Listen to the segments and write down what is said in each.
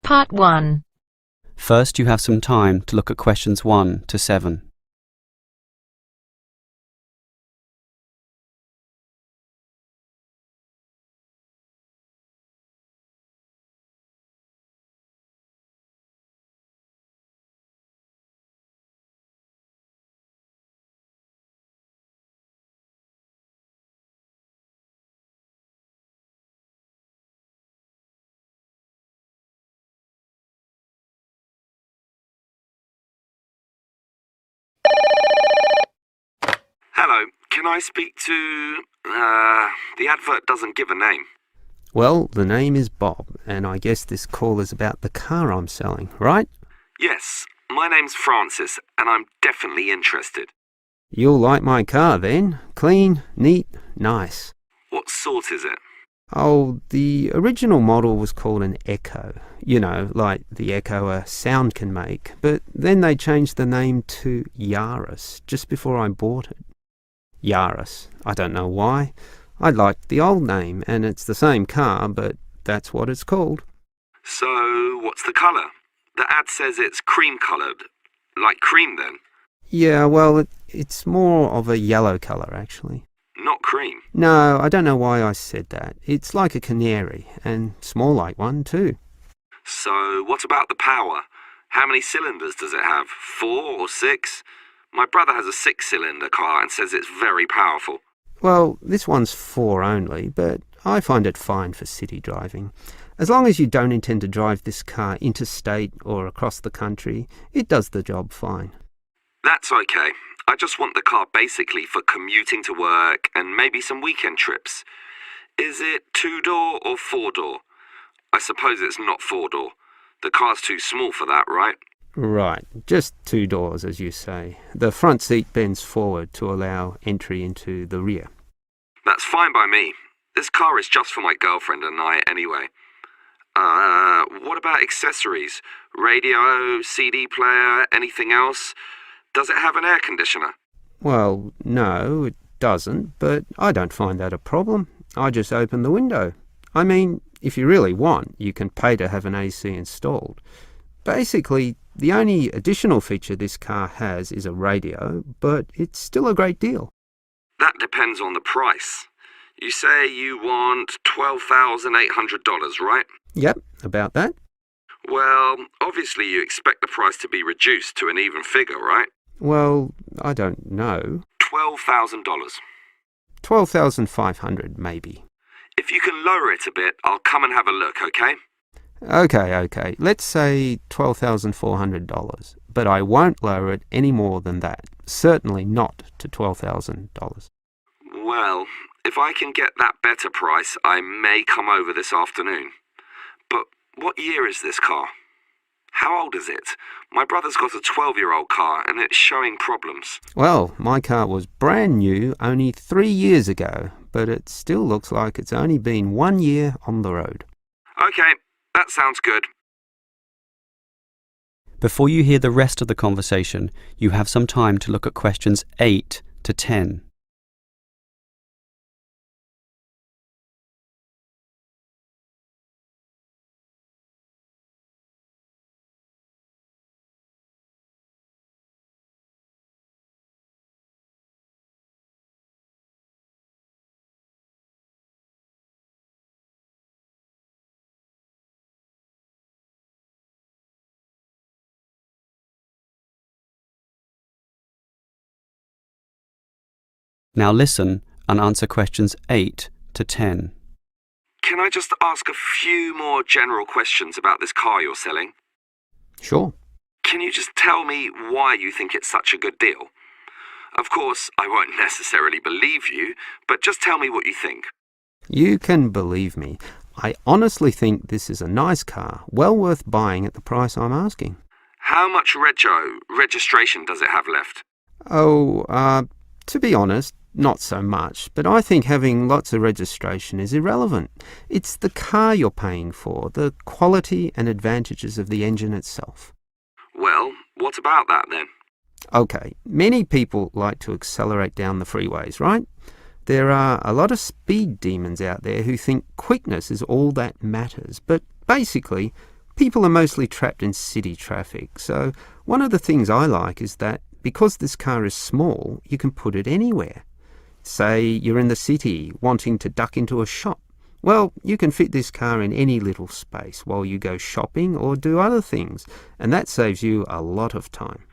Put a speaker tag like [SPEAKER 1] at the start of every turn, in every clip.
[SPEAKER 1] Part 1.
[SPEAKER 2] First, you have some time to look at questions 1 to 7.
[SPEAKER 3] Hello, can I speak to... the advert doesn't give a name.
[SPEAKER 4] Well, the name is Bob, and I guess this call is about the car I'm selling, right?
[SPEAKER 3] Yes, my name's Francis, and I'm definitely interested.
[SPEAKER 4] You'll like my car then. Clean, neat, nice.
[SPEAKER 3] What sort is it?
[SPEAKER 4] Oh, the original model was called an Echo. You know, like the echo a sound can make. But then they changed the name to Yaris just before I bought it. Yaris. I don't know why. I liked the old name, and it's the same car, but that's what it's called.
[SPEAKER 3] So, what's the colour? The ad says it's cream-coloured. Like cream, then?
[SPEAKER 4] Yeah, well, it's more of a yellow colour, actually.
[SPEAKER 3] Not cream?
[SPEAKER 4] No, I don't know why I said that. It's like a canary, and it's more like one, too.
[SPEAKER 3] So, what about the power? How many cylinders does it have? 4 or 6? My brother has a 6-cylinder car and says it's very powerful.
[SPEAKER 4] Well, this one's 4 only, but I find it fine for city driving. As long as you don't intend to drive this car interstate or across the country, it does the job fine.
[SPEAKER 3] That's okay. I just want the car basically for commuting to work and maybe some weekend trips. Is it 2-door or 4-door? I suppose it's not 4-door. The car's too small for that, right?
[SPEAKER 4] Right, just 2 doors, as you say. The front seat bends forward to allow entry into the rear.
[SPEAKER 3] That's fine by me. This car is just for my girlfriend and I anyway. What about accessories? Radio, CD player, anything else? Does it have an air conditioner?
[SPEAKER 4] Well, no, it doesn't, but I don't find that a problem. I just open the window. I mean, if you really want, you can pay to have an AC installed. Basically, the only additional feature this car has is a radio, but it's still a great deal.
[SPEAKER 3] That depends on the price. You say you want $12,800, right?
[SPEAKER 4] Yep, about that.
[SPEAKER 3] Well, obviously you expect the price to be reduced to an even figure, right?
[SPEAKER 4] Well, I don't know.
[SPEAKER 3] $12,000.
[SPEAKER 4] $12,500, maybe.
[SPEAKER 3] If you can lower it a bit, I'll come and have a look, okay?
[SPEAKER 4] Okay. Let's say $12,400, but I won't lower it any more than that. Certainly not to $12,000.
[SPEAKER 3] Well, if I can get that better price, I may come over this afternoon. But what year is this car? How old is it? My brother's got a 12-year-old car and it's showing problems.
[SPEAKER 4] Well, my car was brand new only 3 years ago, but it still looks like it's only been 1 year on the road.
[SPEAKER 3] Okay, that sounds good.
[SPEAKER 2] Before you hear the rest of the conversation, you have some time to look at questions 8 to 10. Now listen and answer questions 8 to 10.
[SPEAKER 3] Can I just ask a few more general questions about this car you're selling?
[SPEAKER 4] Sure.
[SPEAKER 3] Can you just tell me why you think it's such a good deal? Of course, I won't necessarily believe you, but just tell me what you think.
[SPEAKER 4] You can believe me. I honestly think this is a nice car, well worth buying at the price I'm asking.
[SPEAKER 3] How much registration does it have left?
[SPEAKER 4] To be honest, not so much, but I think having lots of registration is irrelevant. It's the car you're paying for, the quality and advantages of the engine itself.
[SPEAKER 3] Well, what about that then?
[SPEAKER 4] Okay, many people like to accelerate down the freeways, right? There are a lot of speed demons out there who think quickness is all that matters, but basically, People are mostly trapped in city traffic, so one of the things I like is that because this car is small, you can put it anywhere. Say you're in the city wanting to duck into a shop. Well, you can fit this car in any little space while you go shopping or do other things, and that saves you a lot of time.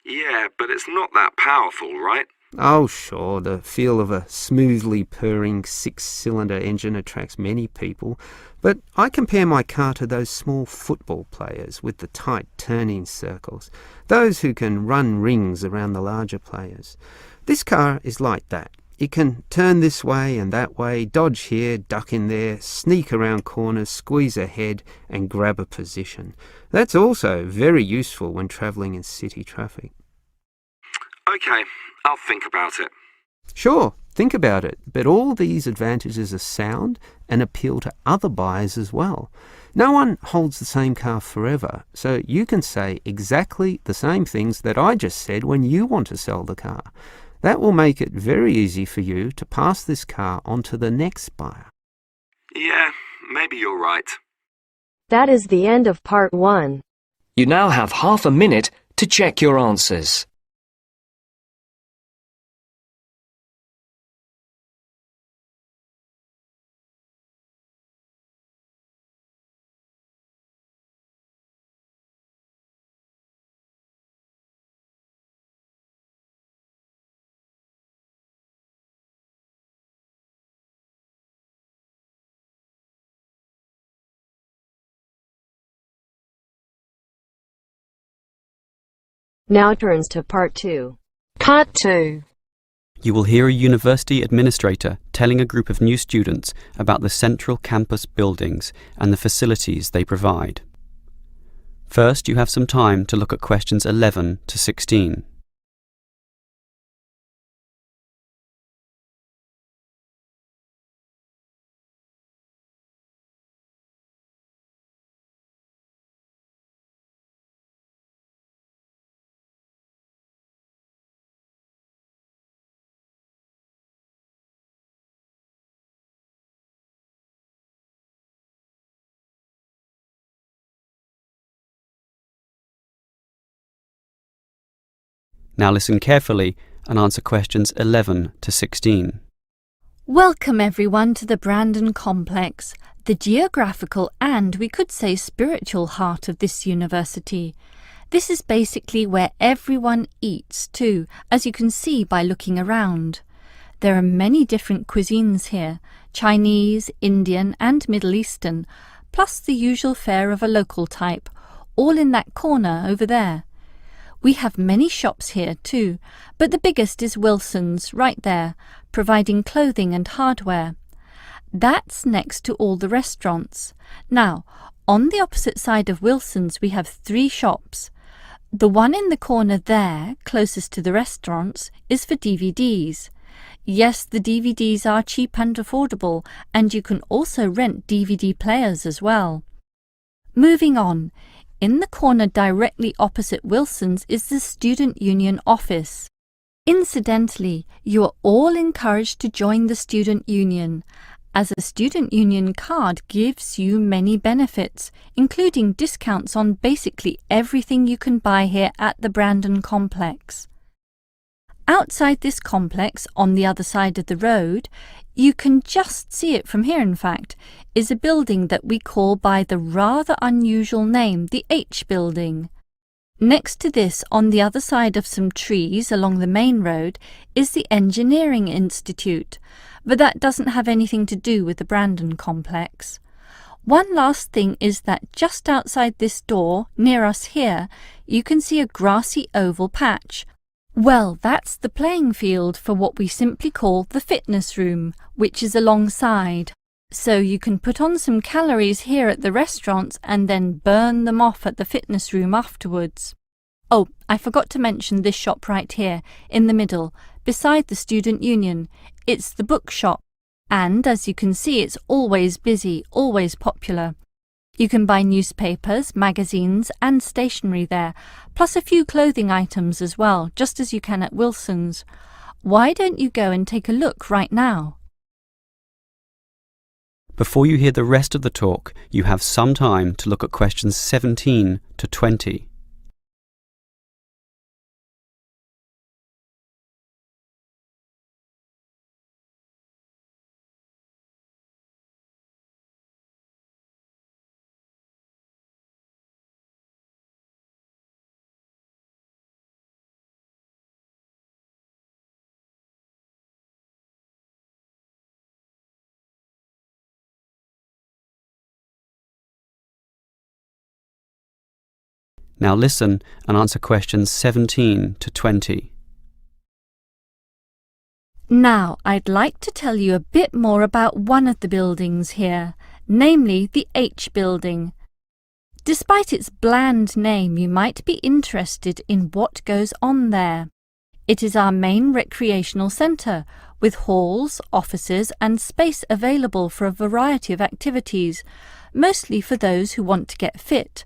[SPEAKER 3] Yeah, but it's not that powerful, right?
[SPEAKER 4] Oh, sure, the feel of a smoothly purring six-cylinder engine attracts many people, but I compare my car to those small football players with the tight turning circles, those who can run rings around the larger players. This car is like that. It can turn this way and that way, dodge here, duck in there, sneak around corners, squeeze ahead and grab a position. That's also very useful when travelling in city traffic.
[SPEAKER 3] Okay, I'll think about it.
[SPEAKER 4] Sure, think about it, but all these advantages are sound and appeal to other buyers as well. No one holds the same car forever, so you can say exactly the same things that I just said when you want to sell the car. That will make it very easy for you to pass this car on to the next buyer.
[SPEAKER 3] Yeah, maybe you're right.
[SPEAKER 1] That is the end of part 1.
[SPEAKER 5] You now have half a minute to check your answers.
[SPEAKER 1] Now turns to part 2.
[SPEAKER 6] Part 2.
[SPEAKER 2] You will hear a university administrator telling a group of new students about the central campus buildings and the facilities they provide. First, you have some time to look at questions 11 to 16. Now listen carefully and answer questions 11 to 16.
[SPEAKER 6] Welcome everyone to the Brandon Complex, the geographical and, we could say, spiritual heart of this university. This is basically where everyone eats too, as you can see by looking around. There are many different cuisines here, Chinese, Indian and Middle Eastern, plus the usual fare of a local type, all in that corner over there. We have many shops here too, but the biggest is Wilson's right there, providing clothing and hardware. That's next to all the restaurants. Now, on the opposite side of Wilson's we have 3 shops. The one in the corner there, closest to the restaurants, is for DVDs. Yes, the DVDs are cheap and affordable, and you can also rent DVD players as well. Moving on. In the corner directly opposite Wilson's is the Student Union office. Incidentally, you are all encouraged to join the Student Union, as a Student Union card gives you many benefits, including discounts on basically everything you can buy here at the Brandon Complex. Outside this complex, on the other side of the road, you can just see it from here in fact, is a building that we call by the rather unusual name, the H Building. Next to this, on the other side of some trees along the main road, is the Engineering Institute, but that doesn't have anything to do with the Brandon Complex. One last thing is that just outside this door, near us here, you can see a grassy oval patch. Well, that's the playing field for what we simply call the fitness room, which is alongside. So you can put on some calories here at the restaurants and then burn them off at the fitness room afterwards. Oh, I forgot to mention this shop right here, in the middle, beside the Student Union. It's the bookshop. And as you can see, it's always busy, always popular. You can buy newspapers, magazines and stationery there, plus a few clothing items as well, just as you can at Wilson's. Why don't you go and take a look right now?
[SPEAKER 2] Before you hear the rest of the talk, you have some time to look at questions 17 to 20. Now listen and answer questions 17 to 20.
[SPEAKER 6] Now, I'd like to tell you a bit more about one of the buildings here, namely the H building. Despite its bland name, you might be interested in what goes on there. It is our main recreational centre, with halls, offices and space available for a variety of activities, mostly for those who want to get fit.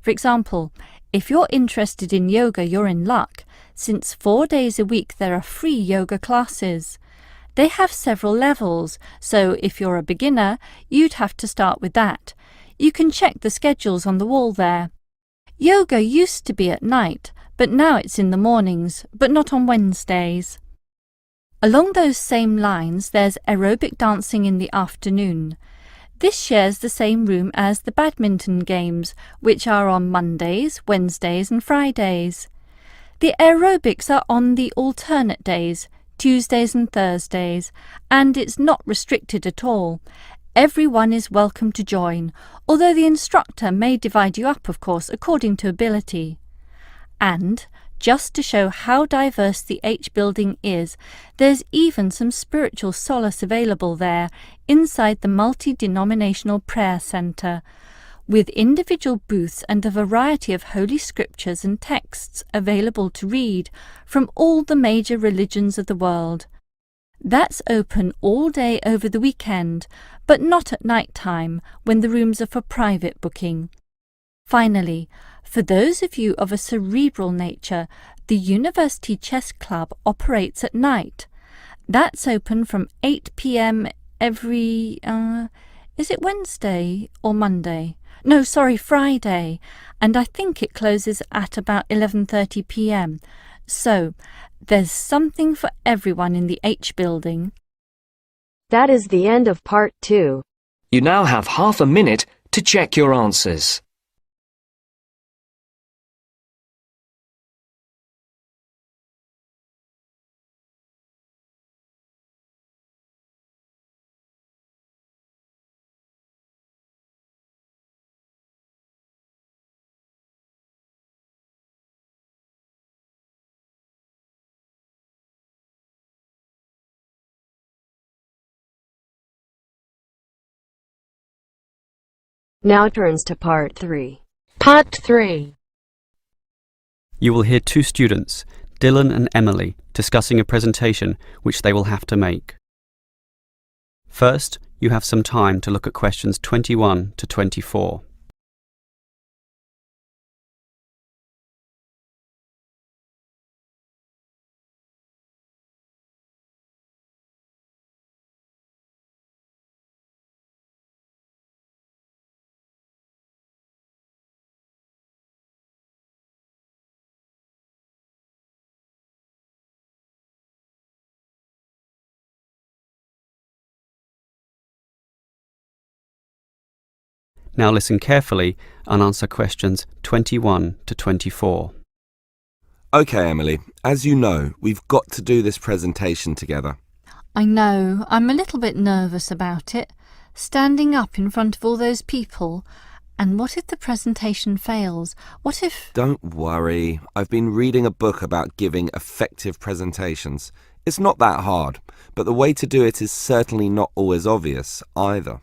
[SPEAKER 6] For example, if you're interested in yoga, you're in luck, since 4 days a week there are free yoga classes. They have several levels, so if you're a beginner, you'd have to start with that. You can check the schedules on the wall there. Yoga used to be at night, but now it's in the mornings, but not on Wednesdays. Along those same lines, there's aerobic dancing in the afternoon. This shares the same room as the badminton games, which are on Mondays, Wednesdays and Fridays. The aerobics are on the alternate days, Tuesdays and Thursdays, and it's not restricted at all. Everyone is welcome to join, although the instructor may divide you up, of course, according to ability. And, just to show how diverse the H building is, there's even some spiritual solace available there inside the multi-denominational prayer centre, with individual booths and a variety of holy scriptures and texts available to read from all the major religions of the world. That's open all day over the weekend, but not at night time when the rooms are for private booking. Finally, for those of you of a cerebral nature, the University Chess Club operates at night. That's open from 8 p.m. every, is it Wednesday or Monday? No, sorry, Friday. And I think it closes at about 11:30 p.m. So, there's something for everyone in the H building.
[SPEAKER 1] That is the end of part 2.
[SPEAKER 5] You now have half a minute to check your answers.
[SPEAKER 1] Now turns to part 3. Part 3.
[SPEAKER 2] You will hear two students, Dylan and Emily, discussing a presentation which they will have to make. First, you have some time to look at questions 21 to 24. Now listen carefully and answer questions 21 to 24.
[SPEAKER 3] Okay, Emily, as you know, we've got to do this presentation together.
[SPEAKER 6] I know, I'm a little bit nervous about it, standing up in front of all those people. And what if the presentation fails? What if...
[SPEAKER 3] Don't worry, I've been reading a book about giving effective presentations. It's not that hard, but the way to do it is certainly not always obvious either.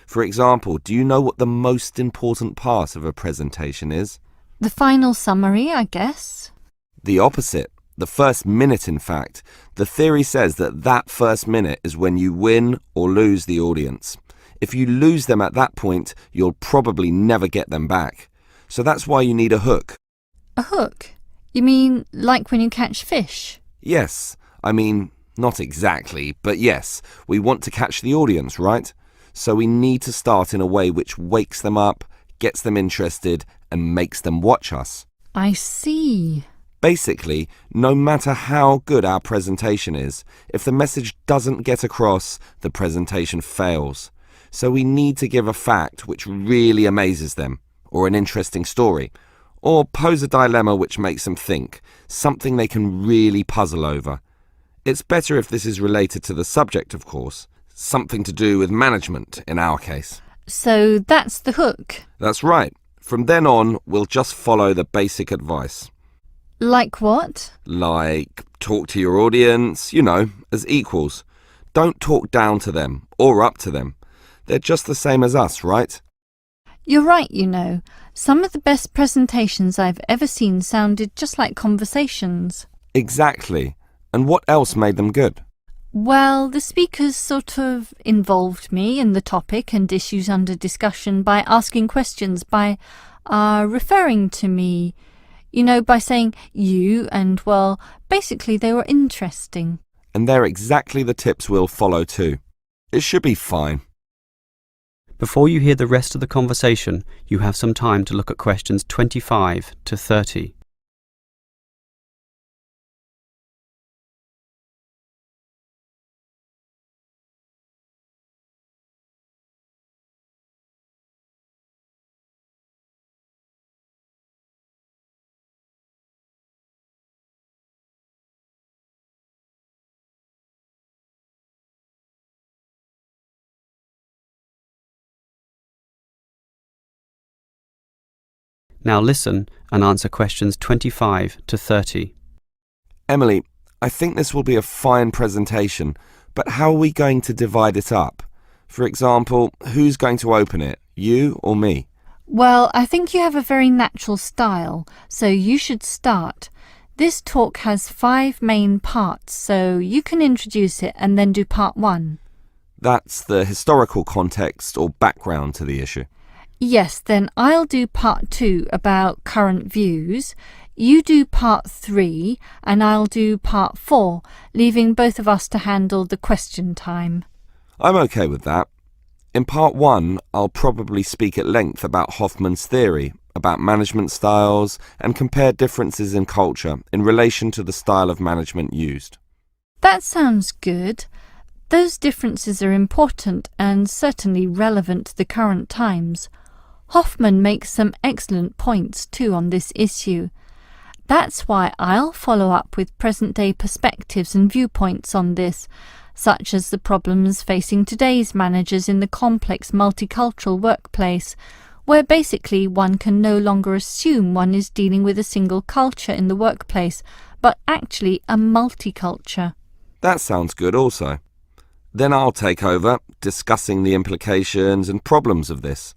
[SPEAKER 3] For example, do you know what the most important part of a presentation is?
[SPEAKER 6] The final summary, I guess.
[SPEAKER 3] The opposite. The first minute, in fact. The theory says that first minute is when you win or lose the audience. If you lose them at that point, you'll probably never get them back. So that's why you need a hook.
[SPEAKER 6] A hook? You mean like when you catch fish?
[SPEAKER 3] Yes. I mean, not exactly, but yes. We want to catch the audience, right? so we need to start in a way which wakes them up, gets them interested, and makes them watch us.
[SPEAKER 6] I see.
[SPEAKER 3] Basically, no matter how good our presentation is, if the message doesn't get across, the presentation fails. So we need to give a fact which really amazes them, or an interesting story, or pose a dilemma which makes them think, something they can really puzzle over. It's better if this is related to the subject, of course, something to do with management in our case.
[SPEAKER 6] So that's the hook.
[SPEAKER 3] That's right. From then on, we'll just follow the basic advice.
[SPEAKER 6] Like what?
[SPEAKER 3] Like, talk to your audience, as equals. Don't talk down to them or up to them. They're just the same as us, right?
[SPEAKER 6] You're right, Some of the best presentations I've ever seen sounded just like conversations.
[SPEAKER 3] Exactly. And what else made them good?
[SPEAKER 6] Well, the speakers sort of involved me in the topic and issues under discussion by asking questions, by referring to me, by saying you, and, well, basically they were interesting.
[SPEAKER 3] And they're exactly the tips we'll follow too. It should be fine.
[SPEAKER 2] Before you hear the rest of the conversation, you have some time to look at questions 25 to 30. Now listen and answer questions 25 to 30.
[SPEAKER 3] Emily, I think this will be a fine presentation, but how are we going to divide it up? For example, who's going to open it, you or me?
[SPEAKER 6] Well, I think you have a very natural style, so you should start. This talk has 5 main parts, so you can introduce it and then do part 1.
[SPEAKER 3] That's the historical context or background to the issue.
[SPEAKER 6] Yes, then I'll do part 2 about current views. You do part 3 and I'll do part 4, leaving both of us to handle the question time.
[SPEAKER 3] I'm okay with that. In part 1, I'll probably speak at length about Hoffman's theory, about management styles, and compare differences in culture in relation to the style of management used.
[SPEAKER 6] That sounds good. Those differences are important and certainly relevant to the current times. Hoffman makes some excellent points too on this issue. That's why I'll follow up with present-day perspectives and viewpoints on this, such as the problems facing today's managers in the complex multicultural workplace, where basically one can no longer assume one is dealing with a single culture in the workplace, but actually a multiculture.
[SPEAKER 3] That sounds good also. Then I'll take over, discussing the implications and problems of this.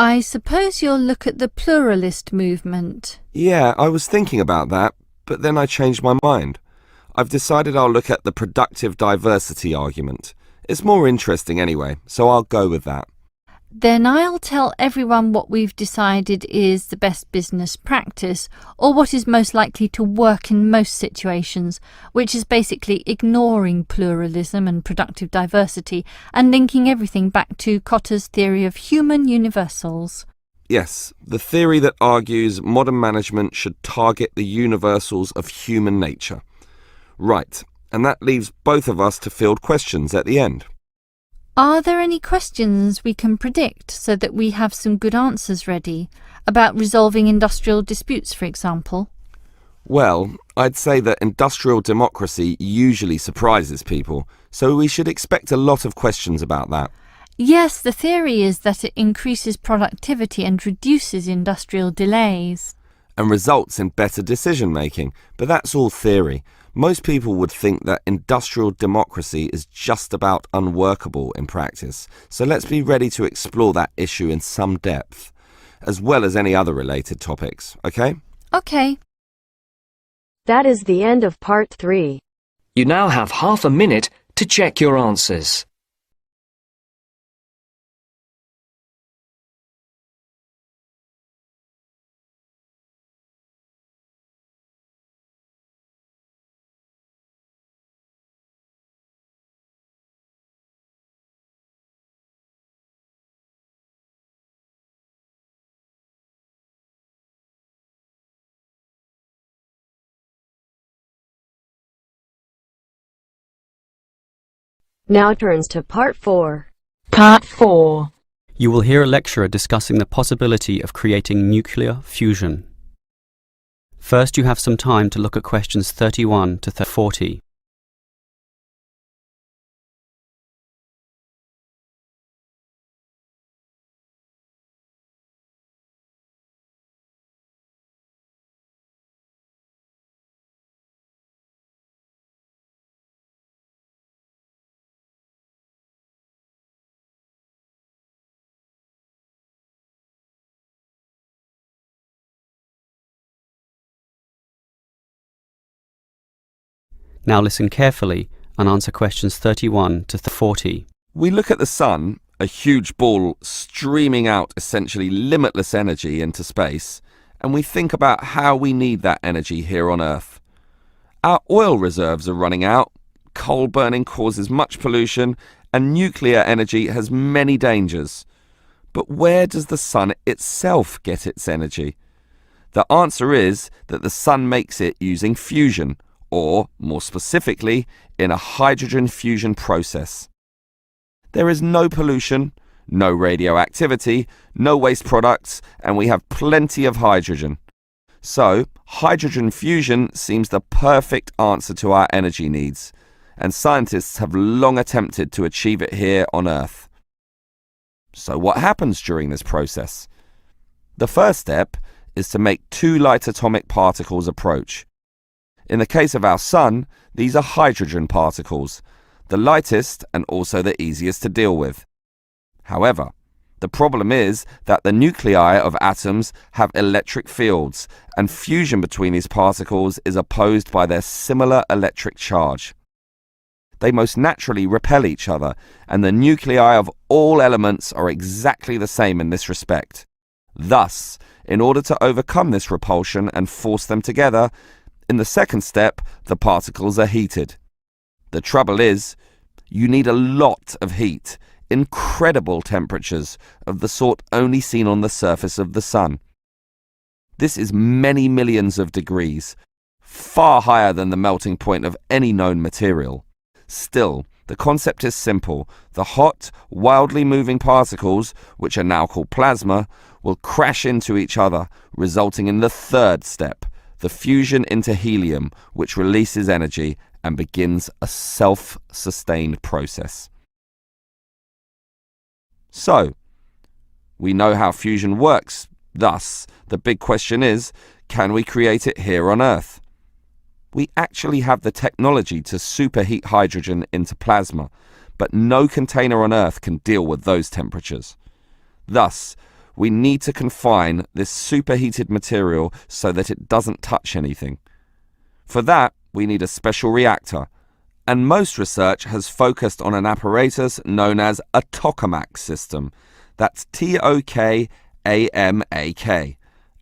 [SPEAKER 6] I suppose you'll look at the pluralist movement.
[SPEAKER 3] Yeah, I was thinking about that, but then I changed my mind. I've decided I'll look at the productive diversity argument. It's more interesting anyway, so I'll go with that.
[SPEAKER 6] Then I'll tell everyone what we've decided is the best business practice, or what is most likely to work in most situations, which is basically ignoring pluralism and productive diversity and linking everything back to Kotter's theory of human universals.
[SPEAKER 3] Yes, the theory that argues modern management should target the universals of human nature. Right, and that leaves both of us to field questions at the end.
[SPEAKER 6] Are there any questions we can predict so that we have some good answers ready? About resolving industrial disputes, for example?
[SPEAKER 3] Well, I'd say that industrial democracy usually surprises people, so we should expect a lot of questions about that.
[SPEAKER 6] Yes, the theory is that it increases productivity and reduces industrial delays.
[SPEAKER 3] And results in better decision-making, but that's all theory. Most people would think that industrial democracy is just about unworkable in practice, so let's be ready to explore that issue in some depth, as well as any other related topics, okay?
[SPEAKER 6] Okay.
[SPEAKER 1] That is the end of part 3.
[SPEAKER 5] You now have half a minute to check your answers.
[SPEAKER 1] Now turns to Part 4.
[SPEAKER 7] Part 4.
[SPEAKER 2] You will hear a lecturer discussing the possibility of creating nuclear fusion. First, you have some time to look at questions 31 to 40. Now listen carefully and answer questions 31 to 40.
[SPEAKER 3] We look at the sun, a huge ball streaming out essentially limitless energy into space, and we think about how we need that energy here on Earth. Our oil reserves are running out, coal burning causes much pollution, and nuclear energy has many dangers. But where does the sun itself get its energy? The answer is that the sun makes it using fusion, or, more specifically, in a hydrogen fusion process. There is no pollution, no radioactivity, no waste products, and we have plenty of hydrogen. So, hydrogen fusion seems the perfect answer to our energy needs, and scientists have long attempted to achieve it here on Earth. So what happens during this process? The first step is to make two light atomic particles approach. In the case of our sun, these are hydrogen particles, the lightest and also the easiest to deal with. However, the problem is that the nuclei of atoms have electric fields, and fusion between these particles is opposed by their similar electric charge. They most naturally repel each other, and the nuclei of all elements are exactly the same in this respect. Thus, in order to overcome this repulsion and force them together, in the second step, the particles are heated. The trouble is, you need a lot of heat, incredible temperatures of the sort only seen on the surface of the sun. This is many millions of degrees, far higher than the melting point of any known material. Still, the concept is simple. The hot, wildly moving particles, which are now called plasma, will crash into each other, resulting in the third step, the fusion into helium, which releases energy and begins a self-sustained process. So, we know how fusion works. Thus, the big question is, can we create it here on Earth? We actually have the technology to superheat hydrogen into plasma, but no container on Earth can deal with those temperatures. Thus, we need to confine this superheated material so that it doesn't touch anything. For that, we need a special reactor, and most research has focused on an apparatus known as a tokamak system. That's TOKAMAK,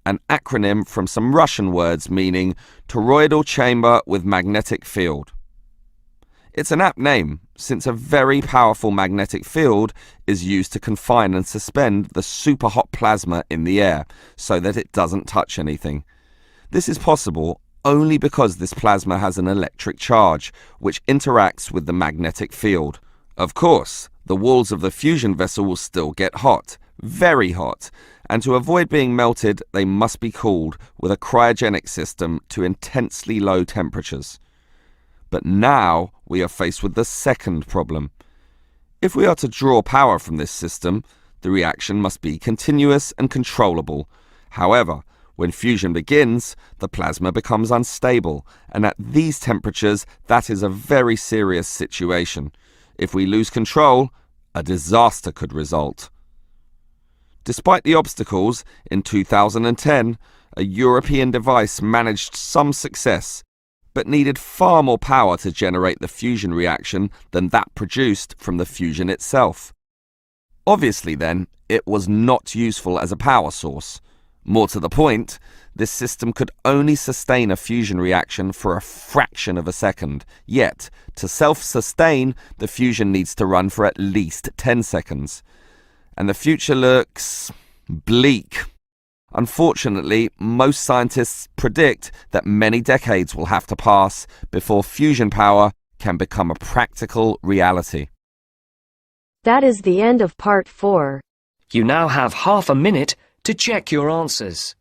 [SPEAKER 3] an acronym from some Russian words meaning toroidal chamber with magnetic field. It's an apt name, since a very powerful magnetic field is used to confine and suspend the super hot plasma in the air so that it doesn't touch anything. This is possible only because this plasma has an electric charge, which interacts with the magnetic field. Of course, the walls of the fusion vessel will still get hot, very hot, and to avoid being melted, they must be cooled with a cryogenic system to intensely low temperatures. But now we are faced with the second problem. If we are to draw power from this system, the reaction must be continuous and controllable. However, when fusion begins, the plasma becomes unstable, and at these temperatures, that is a very serious situation. If we lose control, a disaster could result. Despite the obstacles, in 2010, a European device managed some success, but needed far more power to generate the fusion reaction than that produced from the fusion itself. Obviously then, it was not useful as a power source. More to the point, this system could only sustain a fusion reaction for a fraction of a second, yet, to self-sustain, the fusion needs to run for at least 10 seconds. And the future looks bleak. Unfortunately, most scientists predict that many decades will have to pass before fusion power can become a practical reality.
[SPEAKER 1] That is the end of part 4.
[SPEAKER 5] You now have half a minute to check your answers.